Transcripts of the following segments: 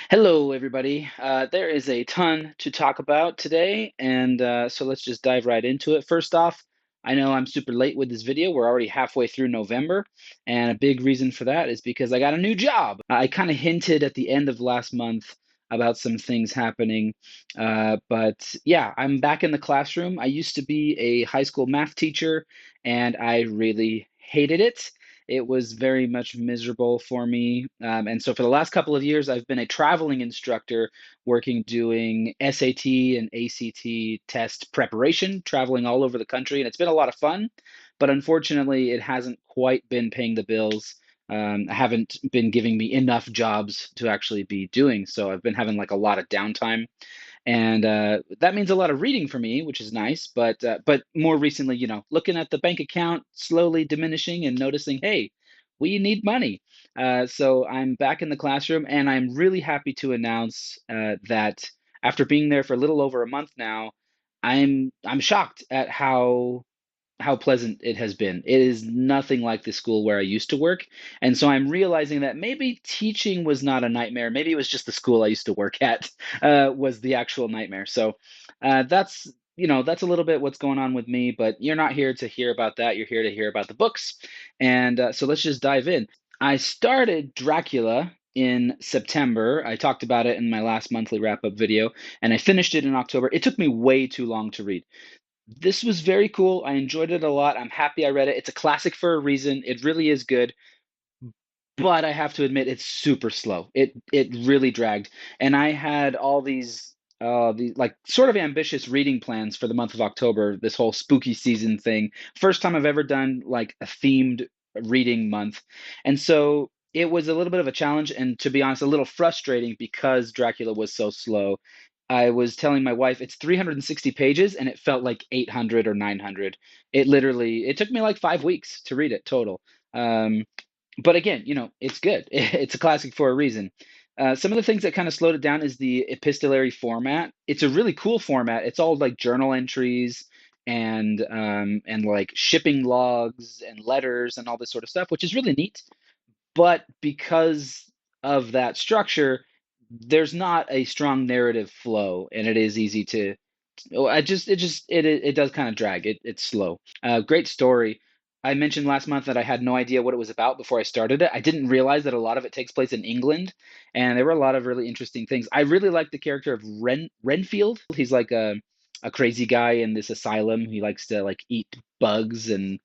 Hello, everybody. There is a ton to talk about today, and so let's just dive right into it. First off, I know I'm super late with this video. We're already halfway through November, and a big reason for that is because I got a new job. I kind of hinted at the end of last month about some things happening, but yeah, I'm back in the classroom. I used to be a high school math teacher, and I really hated it. It was very much miserable for me. And so for the last couple of years, I've been a traveling instructor working doing SAT and ACT test preparation, traveling all over the country. And it's been a lot of fun, but unfortunately, it hasn't quite been paying the bills. I haven't been giving me enough jobs to actually be doing. So I've been having like a lot of downtime, and that means a lot of reading for me, which is nice. But more recently, looking at the bank account slowly diminishing and noticing, hey, we need money. So I'm back in the classroom, and I'm really happy to announce that after being there for a little over a month now, I'm shocked at how pleasant it has been. It is nothing like the school where I used to work. And so I'm realizing that maybe teaching was not a nightmare. Maybe it was just the school I used to work at was the actual nightmare. So that's a little bit what's going on with me, but you're not here to hear about that. You're here to hear about the books. And so let's just dive in. I started Dracula in September. I talked about it in my last monthly wrap up video, and I finished it in October. It took me way too long to read. This was very cool. I enjoyed it a lot. I'm happy I read it. It's a classic for a reason. It really is good, but I have to admit it's super slow. It really dragged. And I had all these like sort of ambitious reading plans for the month of October, this whole spooky season thing. First time I've ever done like a themed reading month. And so it was a little bit of a challenge, and to be honest, a little frustrating because Dracula was so slow. I was telling my wife it's 360 pages and it felt like 800 or 900. It took me like 5 weeks to read it total. Um, but again, it's good. It's a classic for a reason. Some of the things that kind of slowed it down is the epistolary format. It's a really cool format. It's all like journal entries and like shipping logs and letters and all this sort of stuff, which is really neat. But because of that structure, there's not a strong narrative flow, and it is easy to. Oh, it does kind of drag. It's slow. Great story. I mentioned last month that I had no idea what it was about before I started it. I didn't realize that a lot of it takes place in England, and there were a lot of really interesting things. I really like the character of Renfield. He's like a crazy guy in this asylum. He likes to like eat bugs and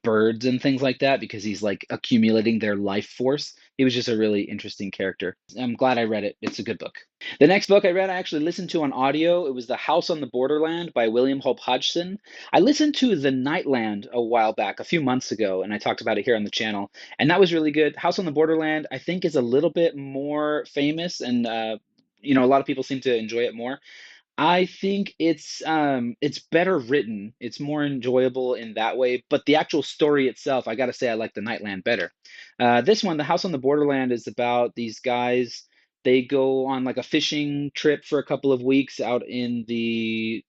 birds and things like that because he's like accumulating their life force. He was just a really interesting character. I'm glad I read it. It's a good book. The next book I read, I actually listened to on audio. It was The House on the Borderland by William Hope Hodgson. I listened to The Nightland a while back, a few months ago, and I talked about it here on the channel, and that was really good. House on the Borderland, I think, is a little bit more famous, and a lot of people seem to enjoy it more. I think it's better written. It's more enjoyable in that way, but the actual story itself, I gotta say, I like The Nightland better. This one, The House on the Borderland, is about these guys. They go on like a fishing trip for a couple of weeks out in the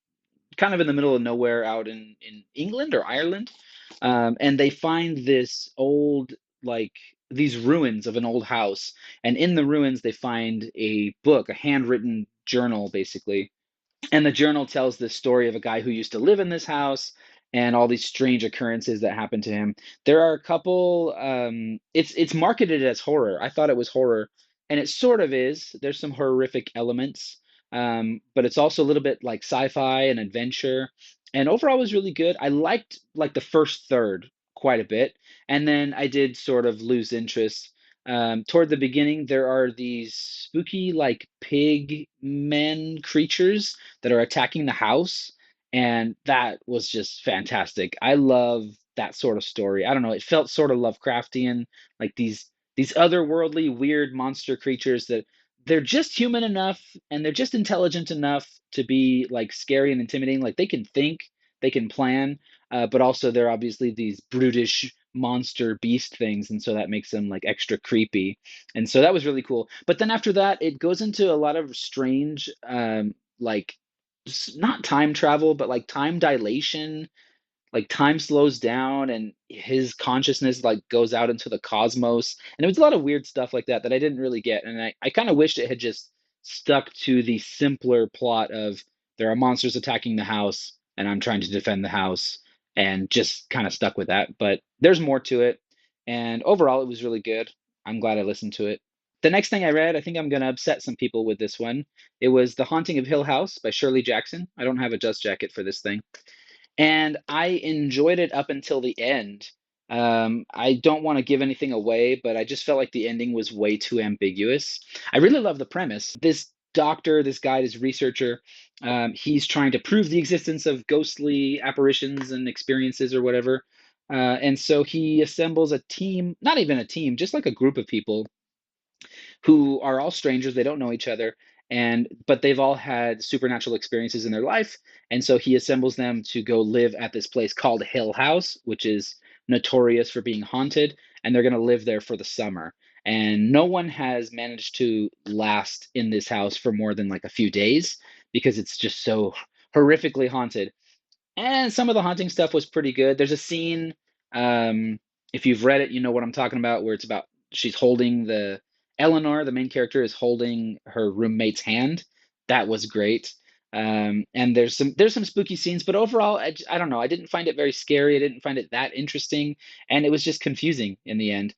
kind of in the middle of nowhere out in England or Ireland, and they find this old like these ruins of an old house, and in the ruins they find a book, a handwritten journal, basically, and the journal tells the story of a guy who used to live in this house and all these strange occurrences that happened to him. There are a couple. It's marketed as horror. I thought it was horror, and it sort of is. There's some horrific elements, but it's also a little bit like sci-fi and adventure. And overall, it was really good. I liked like the first third quite a bit, and then I did sort of lose interest. Toward the beginning, there are these spooky, like pig men creatures that are attacking the house, and that was just fantastic. I love that sort of story. I don't know, it felt sort of Lovecraftian, like these otherworldly weird monster creatures that they're just human enough and they're just intelligent enough to be like scary and intimidating. Like they can think, they can plan, but also they're obviously these brutish monster beast things, and so that makes them like extra creepy. And so that was really cool. But then after that, it goes into a lot of strange like not time travel, but like time dilation. Like time slows down and his consciousness like goes out into the cosmos. And it was a lot of weird stuff like that that I didn't really get. And I kind of wished it had just stuck to the simpler plot of there are monsters attacking the house and I'm trying to defend the house, and just kind of stuck with that. But there's more to it. And overall, it was really good. I'm glad I listened to it. The next thing I read, I think I'm going to upset some people with this one. It was The Haunting of Hill House by Shirley Jackson. I don't have a dust jacket for this thing. And I enjoyed it up until the end. I don't want to give anything away, but I just felt like the ending was way too ambiguous. I really love the premise. This doctor, this guy, this researcher, he's trying to prove the existence of ghostly apparitions and experiences or whatever. And so he assembles a team, not even a team, just like a group of people who are all strangers. They don't know each other, and but they've all had supernatural experiences in their life. And so he assembles them to go live at this place called Hill House, which is notorious for being haunted, and they're going to live there for the summer. And no one has managed to last in this house for more than like a few days because it's just so horrifically haunted. And some of the haunting stuff was pretty good. There's a scene, if you've read it, you know what I'm talking about, where it's about she's holding the Eleanor, the main character, is holding her roommate's hand. That was great. And there's some spooky scenes, but overall, I don't know. I didn't find it very scary. I didn't find it that interesting, and it was just confusing in the end.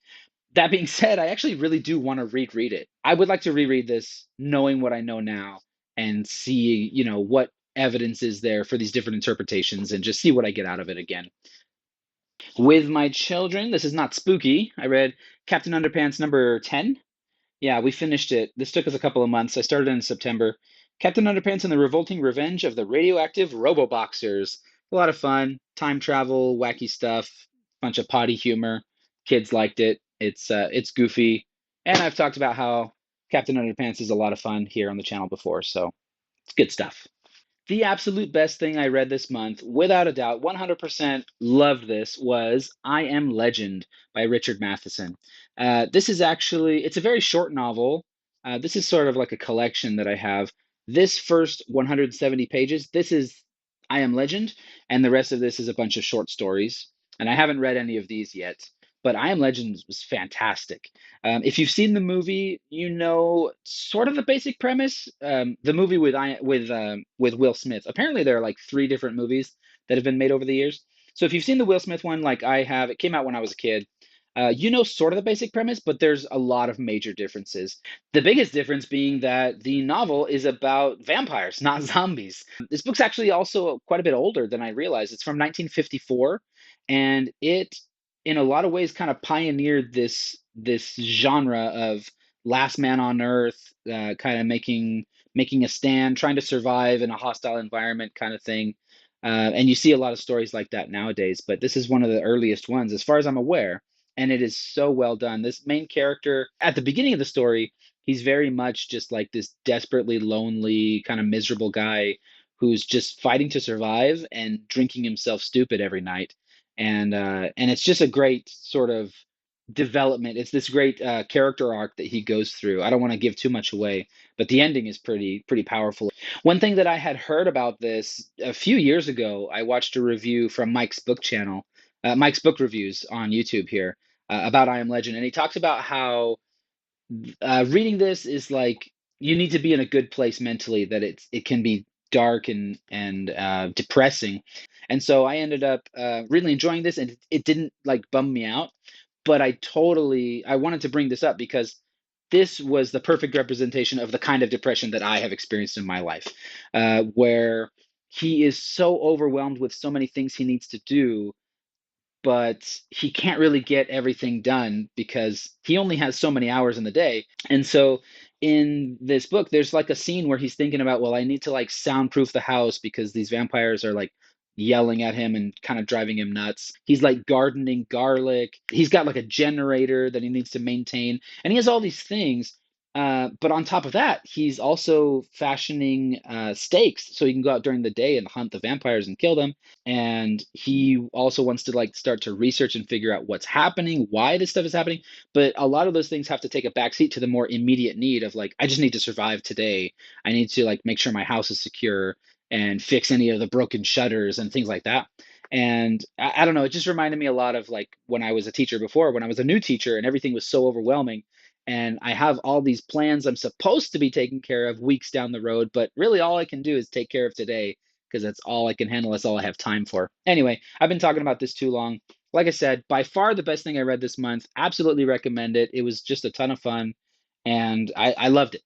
That being said, I actually really do want to reread it. I would like to reread this knowing what I know now and see, what evidence is there for these different interpretations and just see what I get out of it again. With my children, this is not spooky. I read Captain Underpants number 10. Yeah, we finished it. This took us a couple of months. I started in September. Captain Underpants and the Revolting Revenge of the Radioactive Roboboxers. A lot of fun, time travel, wacky stuff, bunch of potty humor. Kids liked it. It's goofy, and I've talked about how Captain Underpants is a lot of fun here on the channel before, so it's good stuff. The absolute best thing I read this month, without a doubt, 100% loved this, was I Am Legend by Richard Matheson. This is actually, it's a very short novel. This is sort of like a collection that I have. This first 170 pages, this is I Am Legend, and the rest of this is a bunch of short stories. And I haven't read any of these yet, but I Am Legend was fantastic. If you've seen the movie, you know sort of the basic premise. The movie with Will Smith. Apparently, there are like three different movies that have been made over the years. So if you've seen the Will Smith one, like I have, it came out when I was a kid. You know sort of the basic premise, but there's a lot of major differences. The biggest difference being that the novel is about vampires, not zombies. This book's actually also quite a bit older than I realized. It's from 1954, and it in a lot of ways kind of pioneered this genre of last man on earth, kind of making a stand, trying to survive in a hostile environment kind of thing. And you see a lot of stories like that nowadays, but this is one of the earliest ones as far as I'm aware, and it is so well done. This main character at the beginning of the story, he's very much just like this desperately lonely, kind of miserable guy who's just fighting to survive and drinking himself stupid every night. And it's just a great sort of development. It's this great character arc that he goes through. I don't want to give too much away, but the ending is pretty powerful. One thing that I had heard about this a few years ago, I watched a review from Mike's book channel, Mike's book reviews on YouTube here, about I Am Legend, and he talks about how reading this is like you need to be in a good place mentally, that it can be dark and depressing. And so I ended up really enjoying this, and it didn't like bum me out, but I wanted to bring this up because this was the perfect representation of the kind of depression that I have experienced in my life, where he is so overwhelmed with so many things he needs to do, but he can't really get everything done because he only has so many hours in the day. And so in this book, there's like a scene where he's thinking about, well, I need to like soundproof the house because these vampires are like yelling at him and kind of driving him nuts. He's like gardening garlic. He's got like a generator that he needs to maintain. And he has all these things. But on top of that, he's also fashioning stakes so he can go out during the day and hunt the vampires and kill them. And he also wants to like start to research and figure out what's happening, why this stuff is happening. But a lot of those things have to take a backseat to the more immediate need of like, I just need to survive today. I need to like make sure my house is secure and fix any of the broken shutters and things like that. And I don't know, it just reminded me a lot of like when I was a teacher before, when I was a new teacher and everything was so overwhelming. and I have all these plans I'm supposed to be taking care of weeks down the road, but really all I can do is take care of today because that's all I can handle. That's all I have time for. Anyway, I've been talking about this too long. Like I said, by far the best thing I read this month. Absolutely recommend it. It was just a ton of fun, and I loved it.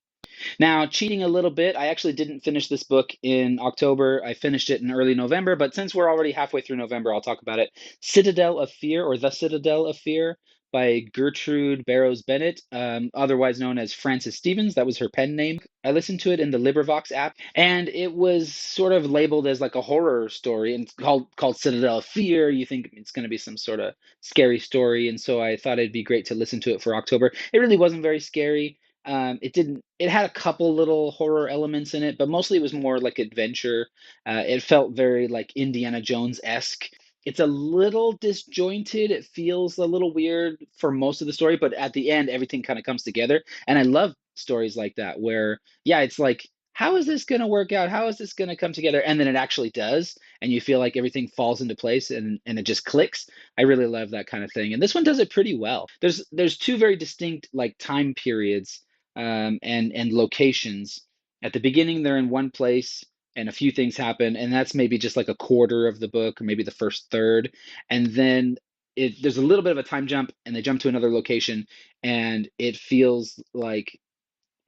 Now, cheating a little bit, I actually didn't finish this book in October. I finished it in early November, but since we're already halfway through November, I'll talk about it. Citadel of Fear, or The Citadel of Fear, by Gertrude Barrows Bennett, otherwise known as Frances Stevens. That was her pen name. I listened to it in the LibriVox app, and it was sort of labeled as like a horror story, and it's called Citadel of Fear. You think it's going to be some sort of scary story, and so I thought it'd be great to listen to it for October. It really wasn't very scary. It didn't. It had a couple little horror elements in it, but mostly it was more like adventure. It felt very like Indiana Jones-esque. It's a little disjointed. It feels a little weird for most of the story, but at the end, everything kind of comes together. And I love stories like that where, yeah, it's like, how is this going to work out? How is this going to come together? And then it actually does, and you feel like everything falls into place and it just clicks. I really love that kind of thing. And this one does it pretty well. There's two very distinct like time periods and locations. At the beginning, they're in one place, and a few things happen, and that's maybe just like a quarter of the book, or maybe the first third, and then there's a little bit of a time jump, and they jump to another location, and it feels like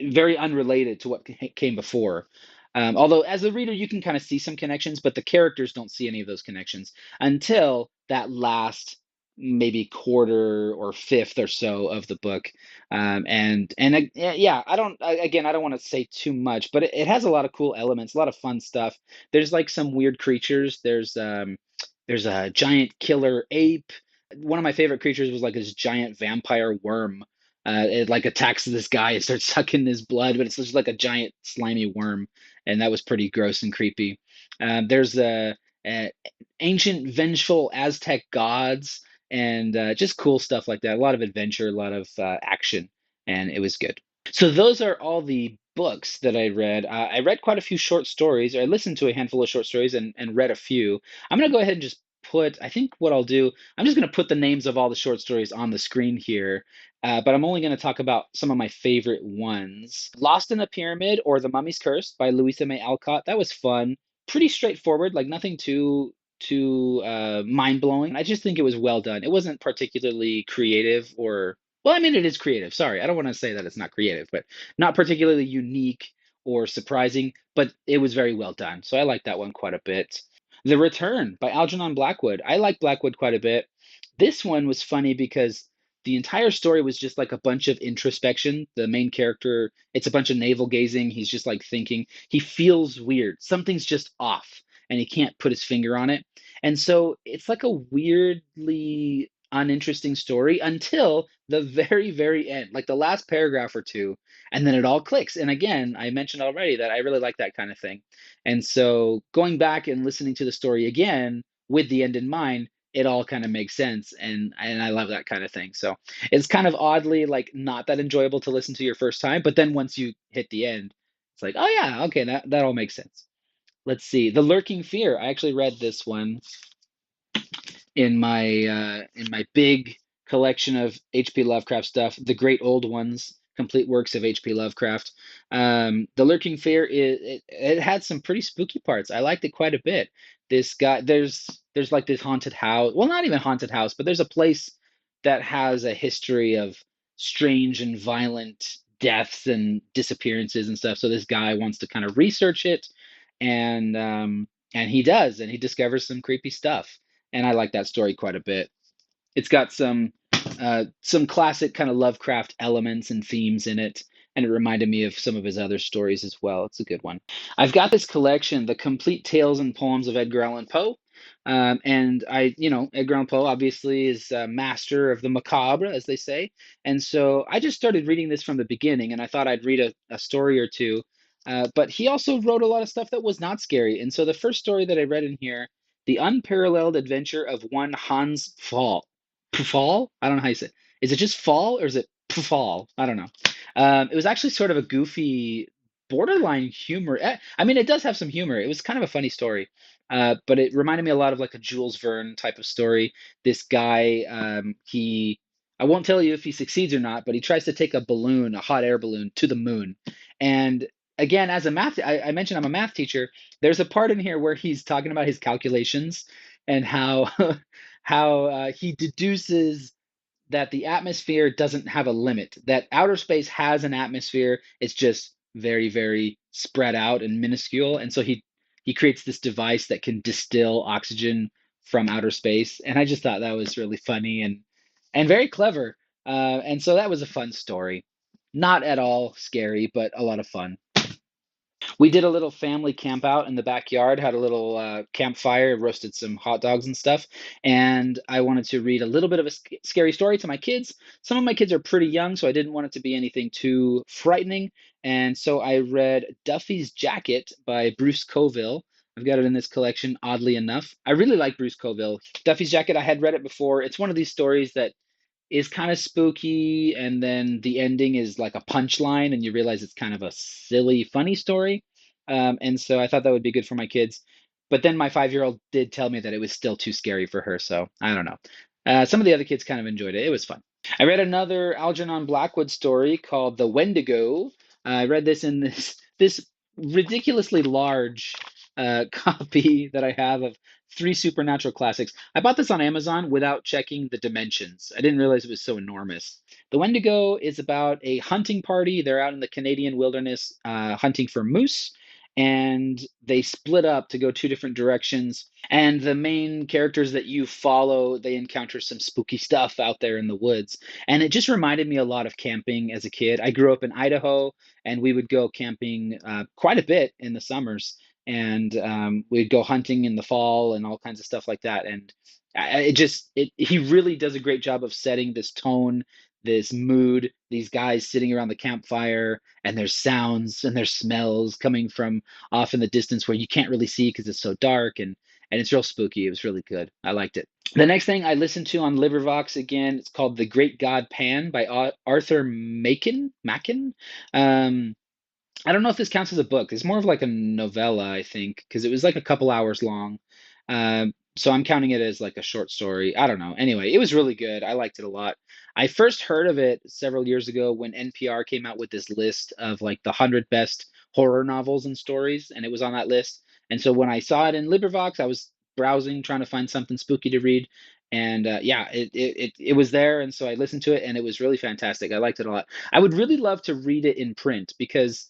very unrelated to what came before. Although, as a reader, you can kind of see some connections, but the characters don't see any of those connections until that last maybe quarter or fifth or so of the book. Yeah, I don't want to say too much, but it has a lot of cool elements, a lot of fun stuff. There's like some weird creatures. There's a giant killer ape. One of my favorite creatures was like this giant vampire worm. It like attacks this guy and starts sucking his blood, but it's just like a giant slimy worm, and that was pretty gross and creepy. There's a ancient vengeful Aztec gods and just cool stuff like that. A lot of adventure, a lot of action, and it was good. So those are all the books that I read. I read quite a few short stories, or I listened to a handful of short stories and read a few. I'm going to go ahead and just I think what I'll do, I'm just going to put the names of all the short stories on the screen here, but I'm only going to talk about some of my favorite ones. Lost in the Pyramid, or The Mummy's Curse by Louisa May Alcott. That was fun. Pretty straightforward, like nothing too mind-blowing. I just think it was well done. It wasn't particularly creative or well, I mean, it is creative. Sorry, I don't want to say that it's not creative, but not particularly unique or surprising, but it was very well done. So I like that one quite a bit. The Return by Algernon Blackwood. I like Blackwood quite a bit. This one was funny because the entire story was just like a bunch of introspection. The main character, it's a bunch of navel gazing. He's just like thinking. He feels weird. Something's just off, and he can't put his finger on it. And so it's like a weirdly uninteresting story until the very, very end, like the last paragraph or two, and then it all clicks. And again, I mentioned already that I really like that kind of thing. And so going back and listening to the story again with the end in mind, it all kind of makes sense. And I love that kind of thing. So it's kind of oddly like not that enjoyable to listen to your first time, but then once you hit the end, it's like, oh yeah, okay, that all makes sense. Let's see. The Lurking Fear. I actually read this one in my big collection of H.P. Lovecraft stuff, the great old ones, complete works of H.P. Lovecraft. The Lurking Fear it had some pretty spooky parts. I liked it quite a bit. This guy, there's like this haunted house. Well, not even haunted house, but there's a place that has a history of strange and violent deaths and disappearances and stuff. So this guy wants to kind of research it, and he does, and he discovers some creepy stuff, and I like that story quite a bit. It's got some classic kind of Lovecraft elements and themes in it, and it reminded me of some of his other stories as well. It's a good one. I've got this collection, The Complete Tales and Poems of Edgar Allan Poe. And Edgar Allan Poe obviously is a master of the macabre, as they say. And so I just started reading this from the beginning, and I thought I'd read a story or two. But he also wrote a lot of stuff that was not scary. And so the first story that I read in here, The Unparalleled Adventure of One Hans Pfall. Pfall? I don't know how you say it. Is it just fall or is it Pfall? I don't know. It was actually sort of a goofy, borderline humor. I mean, it does have some humor. It was kind of a funny story, but it reminded me a lot of like a Jules Verne type of story. This guy, he I won't tell you if he succeeds or not, but he tries to take a balloon, a hot air balloon, to the moon. And again, as a math, I mentioned I'm a math teacher. There's a part in here where he's talking about his calculations and how how he deduces that the atmosphere doesn't have a limit, that outer space has an atmosphere. It's just very, very spread out and minuscule. And so he creates this device that can distill oxygen from outer space. And I just thought that was really funny and very clever. And so that was a fun story. Not at all scary, but a lot of fun. We did a little family camp out in the backyard, had a little campfire, roasted some hot dogs and stuff. And I wanted to read a little bit of a scary story to my kids. Some of my kids are pretty young, so I didn't want it to be anything too frightening. And so I read Duffy's Jacket by Bruce Coville. I've got it in this collection, oddly enough. I really like Bruce Coville. Duffy's Jacket, I had read it before. It's one of these stories that is kind of spooky, and then the ending is like a punchline, and you realize it's kind of a silly, funny story. And so I thought that would be good for my kids. But then my 5-year-old did tell me that it was still too scary for her, so I don't know. Some of the other kids kind of enjoyed it. It was fun. I read another Algernon Blackwood story called The Wendigo. I read this in this ridiculously large copy that I have of three supernatural classics. I bought this on Amazon without checking the dimensions. I didn't realize it was so enormous. The Wendigo is about a hunting party. They're out in the Canadian wilderness hunting for moose, and they split up to go two different directions. And the main characters that you follow, they encounter some spooky stuff out there in the woods. And it just reminded me a lot of camping as a kid. I grew up in Idaho, and we would go camping quite a bit in the summers, and we'd go hunting in the fall and all kinds of stuff like that. And he really does a great job of setting this tone, this mood, these guys sitting around the campfire, and there's sounds and there's smells coming from off in the distance where you can't really see because it's so dark, and it's real spooky. It was really good. I liked it. The next thing I listened to on LibriVox again, it's called The Great God Pan by Arthur Machen. Um, I don't know if this counts as a book. It's more of like a novella, I think, because it was like a couple hours long. So I'm counting it as like a short story. I don't know. Anyway, it was really good. I liked it a lot. I first heard of it several years ago when NPR came out with this list of like the 100 best horror novels and stories, and it was on that list. And so when I saw it in LibriVox, I was browsing trying to find something spooky to read. And yeah, it was there, and so I listened to it, and it was really fantastic. I liked it a lot. I would really love to read it in print because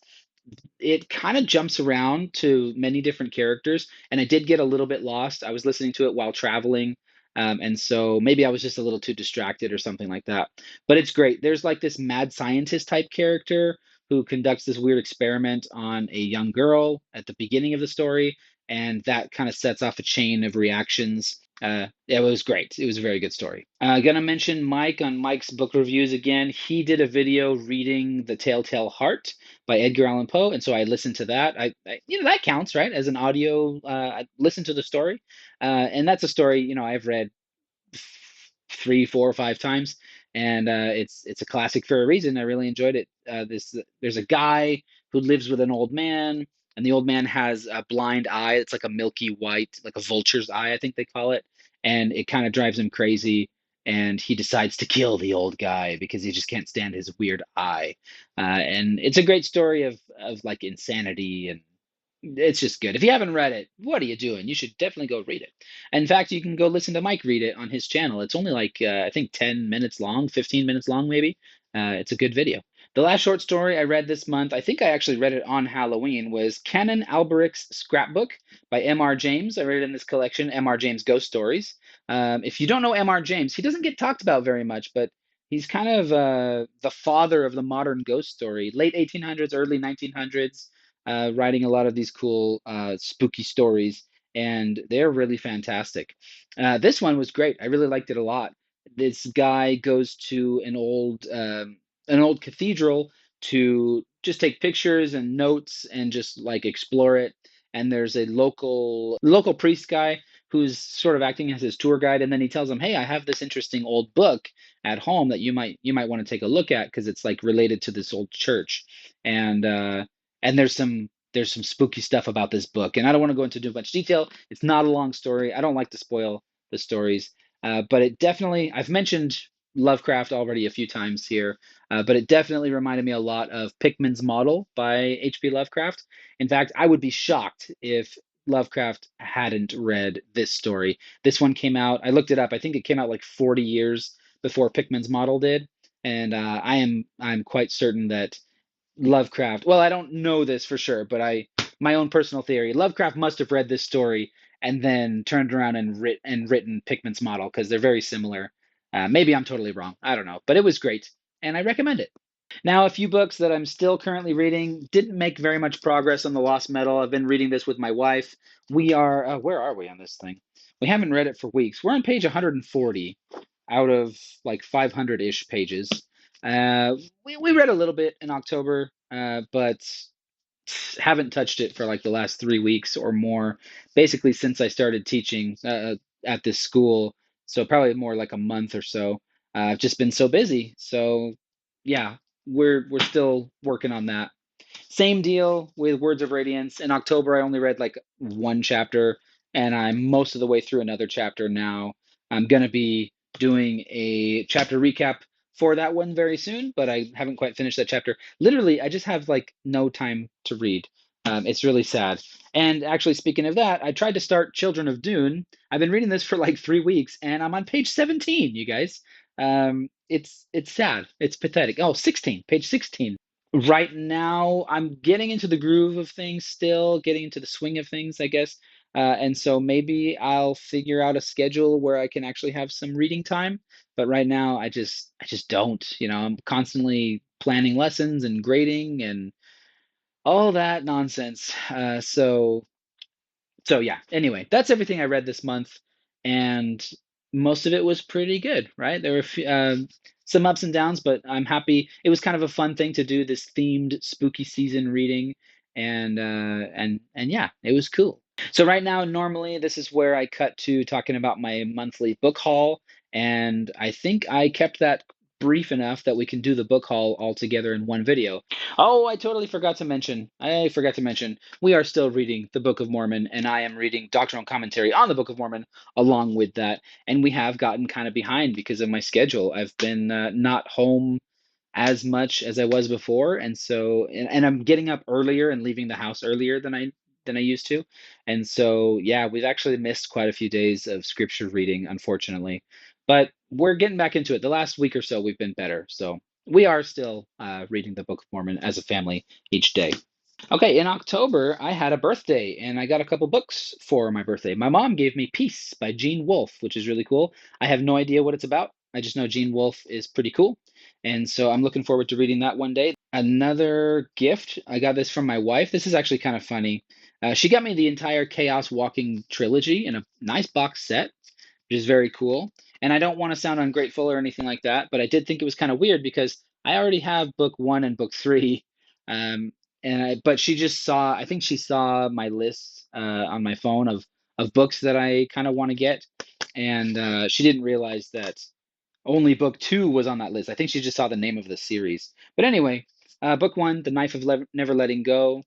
it kind of jumps around to many different characters, and I did get a little bit lost. I was listening to it while traveling, and so maybe I was just a little too distracted or something like that. But it's great. There's like this mad scientist type character who conducts this weird experiment on a young girl at the beginning of the story, and that kind of sets off a chain of reactions. It was great. It was a very good story. Gonna mention Mike on Mike's book reviews again. He did a video reading The Telltale Heart by Edgar Allan Poe, and so I listened to that. That counts, right, as an audio. I listened to the story, and that's a story I've read three, four, or five times, and it's a classic for a reason. I really enjoyed it. There's a guy who lives with an old man, and the old man has a blind eye. It's like a milky white, like a vulture's eye, I think they call it, and it kind of drives him crazy. And he decides to kill the old guy because he just can't stand his weird eye. And it's a great story of like insanity, and it's just good. If you haven't read it, what are you doing? You should definitely go read it. In fact, you can go listen to Mike read it on his channel. It's only like I think 10 minutes long, 15 minutes long maybe. It's a good video. The last short story I read this month, I think I actually read it on Halloween, was Canon Alberic's Scrapbook by M.R. James. I read it in this collection, M.R. James Ghost Stories. If you don't know M.R. James, he doesn't get talked about very much, but he's kind of the father of the modern ghost story, late 1800s, early 1900s, writing a lot of these cool spooky stories, and they're really fantastic. This one was great. I really liked it a lot. This guy goes to an old cathedral to just take pictures and notes and just like explore it. And there's a local priest guy who's sort of acting as his tour guide, and then he tells him, "Hey, I have this interesting old book at home that you might want to take a look at because it's like related to this old church." And there's some spooky stuff about this book, and I don't want to go into too much detail. It's not a long story. I don't like to spoil the stories, but it definitely, I've mentioned Lovecraft already a few times here, but it definitely reminded me a lot of Pickman's Model by H.P. Lovecraft. In fact, I would be shocked if Lovecraft hadn't read this story. This one came out, I looked it up, I think it came out like 40 years before Pickman's Model did, and I'm quite certain that Lovecraft, well, I don't know this for sure, but my own personal theory, Lovecraft must have read this story and then turned around and written Pickman's Model because they're very similar. Maybe I'm totally wrong. I don't know, but it was great, and I recommend it. Now, a few books that I'm still currently reading. Didn't make very much progress on The Lost Metal. I've been reading this with my wife. We are, where are we on this thing? We haven't read it for weeks. We're on page 140 out of like 500-ish pages. Uh, we read a little bit in October, but haven't touched it for like the last 3 weeks or more, basically since I started teaching at this school. So probably more like a month or so. I've just been so busy. So yeah, we're still working on that. Same deal with Words of Radiance. In October, I only read like one chapter, and I'm most of the way through another chapter now. I'm going to be doing a chapter recap for that one very soon, but I haven't quite finished that chapter. Literally, I just have like no time to read. It's really sad. And actually, speaking of that, I tried to start Children of Dune. I've been reading this for like 3 weeks, and I'm on page 17, you guys. It's sad. It's pathetic. Oh, 16, page 16. Right now, I'm getting into the groove of things still, getting into the swing of things, I guess. And so maybe I'll figure out a schedule where I can actually have some reading time. But right now, I just don't. I'm constantly planning lessons and grading and all that nonsense. So yeah, anyway, that's everything I read this month, and most of it was pretty good, right? There were some ups and downs, but I'm happy. It was kind of a fun thing to do this themed spooky season reading, and yeah, it was cool. So right now, normally this is where I cut to talking about my monthly book haul, and I think I kept that brief enough that we can do the book haul all together in one video. Oh, I totally forgot to mention. I forgot to mention. We are still reading the Book of Mormon, and I am reading doctrinal commentary on the Book of Mormon along with that. And we have gotten kind of behind because of my schedule. I've been not home as much as I was before, and I'm getting up earlier and leaving the house earlier than I used to. And so yeah, we've actually missed quite a few days of scripture reading, unfortunately. But we're getting back into it. The last week or so we've been better. So we are still reading the Book of Mormon as a family each day. Okay, in October, I had a birthday and I got a couple books for my birthday. My mom gave me Peace by Gene Wolfe, which is really cool. I have no idea what it's about. I just know Gene Wolfe is pretty cool. And so I'm looking forward to reading that one day. Another gift, I got this from my wife. This is actually kind of funny. She got me the entire Chaos Walking trilogy in a nice box set, which is very cool. And I don't want to sound ungrateful or anything like that, but I did think it was kind of weird because I already have book one and book three. Um, but she just saw, I think she saw my list on my phone of books that I kind of want to get, and she didn't realize that only book two was on that list. I think she just saw the name of the series. But anyway, book one, The Knife of Never Letting Go.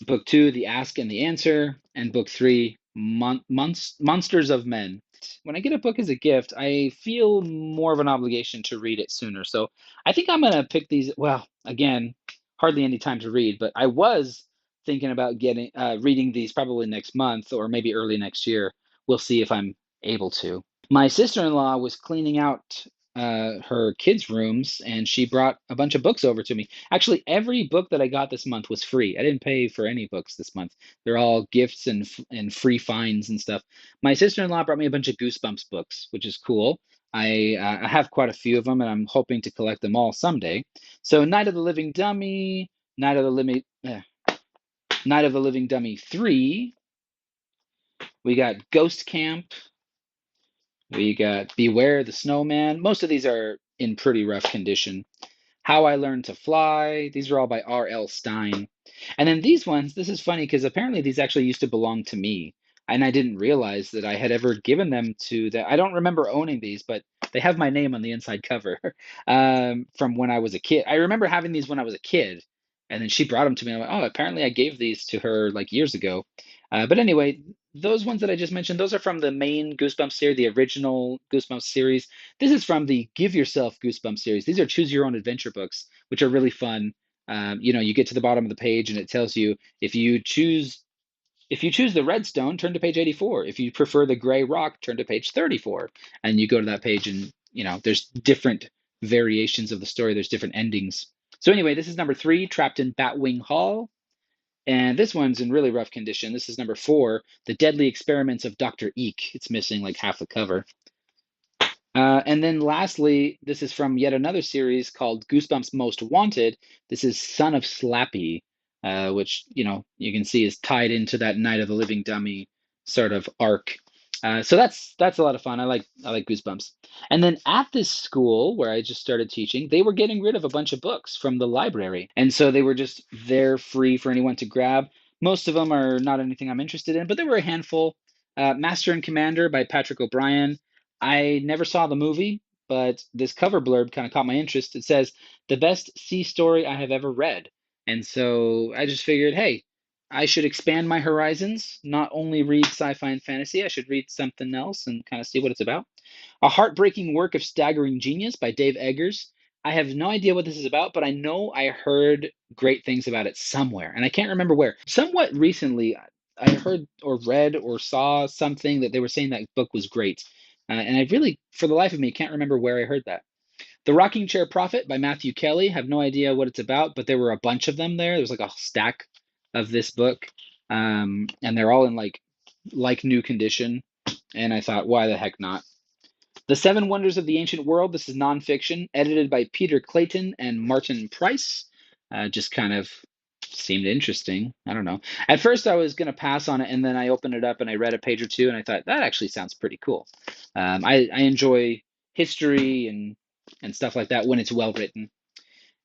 Book two, The Ask and the Answer, and book three, Monsters of Men. When I get a book as a gift, I feel more of an obligation to read it sooner. So I think I'm gonna pick these. Well, again, hardly any time to read, but I was thinking about getting reading these probably next month or maybe early next year. We'll see if I'm able to. My sister-in-law was cleaning out her kids' rooms, and she brought a bunch of books over to me. Actually, every book that I got this month was free. I didn't pay for any books this month. They're all gifts and free finds and stuff. My sister-in-law brought me a bunch of Goosebumps books, which is cool. I have quite a few of them, and I'm hoping to collect them all someday. So, Night of the Living Dummy, Night of the Living Night of the Living Dummy 3. We got Ghost Camp. We got Beware the Snowman. Most of these are in pretty rough condition. How I Learned to Fly. These are all by R.L. Stine. And then these ones, this is funny because apparently these actually used to belong to me. And I didn't realize that I had ever given them to that. I don't remember owning these, but they have my name on the inside cover from when I was a kid. I remember having these when I was a kid. And then she brought them to me. I'm like, oh, apparently I gave these to her like years ago. But anyway, those ones that I just mentioned, those are from the main Goosebumps series, the original Goosebumps series. This is from the Give Yourself Goosebumps series. These are choose your own adventure books, which are really fun. You get to the bottom of the page and it tells you if you choose the red stone, turn to page 84. If you prefer the gray rock, turn to page 34. And you go to that page and, there's different variations of the story. There's different endings. So anyway, this is number 3, Trapped in Batwing Hall. And this one's in really rough condition. This is number 4, The Deadly Experiments of Dr. Eek. It's missing like half the cover. And then lastly, this is from yet another series called Goosebumps Most Wanted. This is Son of Slappy, which, you can see is tied into that Night of the Living Dummy sort of arc. So that's a lot of fun. I like Goosebumps. And then at this school where I just started teaching, they were getting rid of a bunch of books from the library. And so they were just there free for anyone to grab. Most of them are not anything I'm interested in, but there were a handful. Master and Commander by Patrick O'Brien. I never saw the movie, but this cover blurb kind of caught my interest. It says, "The best sea story I have ever read." And so I just figured, hey, I should expand my horizons, not only read sci-fi and fantasy, I should read something else and kind of see what it's about. A Heartbreaking Work of Staggering Genius by Dave Eggers. I have no idea what this is about, but I know I heard great things about it somewhere, and I can't remember where. Somewhat recently, I heard or read or saw something that they were saying that book was great. And I really, for the life of me, can't remember where I heard that. The Rocking Chair Prophet by Matthew Kelly. Have no idea what it's about, but there were a bunch of them there. There was like a stack of this book, and they're all in like new condition. And I thought, why the heck not? The Seven Wonders of the Ancient World. This is nonfiction, edited by Peter Clayton and Martin Price. Just kind of seemed interesting. I don't know. At first, I was going to pass on it, and then I opened it up and I read a page or two, and I thought that actually sounds pretty cool. I enjoy history and stuff like that when it's well written.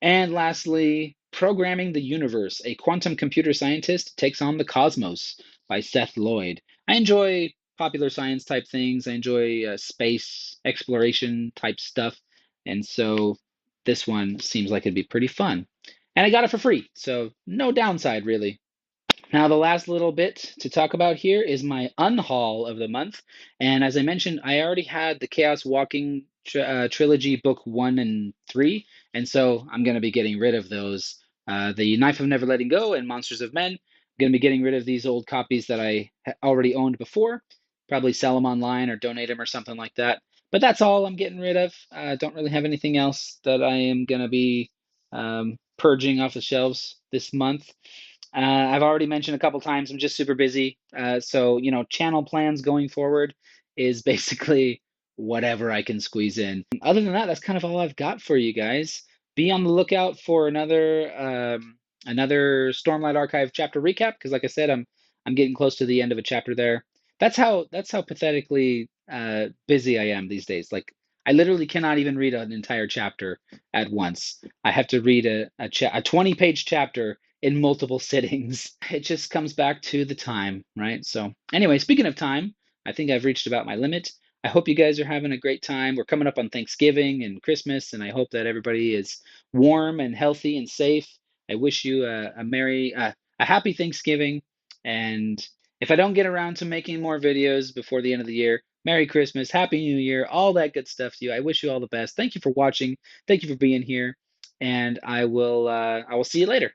And lastly, Programming the Universe, a quantum computer scientist takes on the cosmos by Seth Lloyd. I enjoy popular science type things. I enjoy space exploration type stuff. And so this one seems like it'd be pretty fun. And I got it for free, so no downside really. Now, the last little bit to talk about here is my unhaul of the month. And as I mentioned, I already had the Chaos Walking trilogy, book 1 and 3. And so I'm going to be getting rid of those. The Knife of Never Letting Go and Monsters of Men. I'm going to be getting rid of these old copies that I already owned before. Probably sell them online or donate them or something like that. But that's all I'm getting rid of. Don't really have anything else that I am going to be purging off the shelves this month. I've already mentioned a couple times I'm just super busy. So, channel plans going forward is basically whatever I can squeeze in. Other than that, that's kind of all I've got for you guys. Be on the lookout for another Stormlight Archive chapter recap because, like I said, I'm getting close to the end of a chapter there. That's how pathetically busy I am these days. Like I literally cannot even read an entire chapter at once. I have to read a 20-page chapter in multiple sittings. It just comes back to the time, right? So, anyway, speaking of time, I think I've reached about my limit. I hope you guys are having a great time. We're coming up on Thanksgiving and Christmas, and I hope that everybody is warm and healthy and safe. I wish you a happy Thanksgiving. And if I don't get around to making more videos before the end of the year, Merry Christmas, Happy New Year, all that good stuff to you. I wish you all the best. Thank you for watching. Thank you for being here, and I will see you later.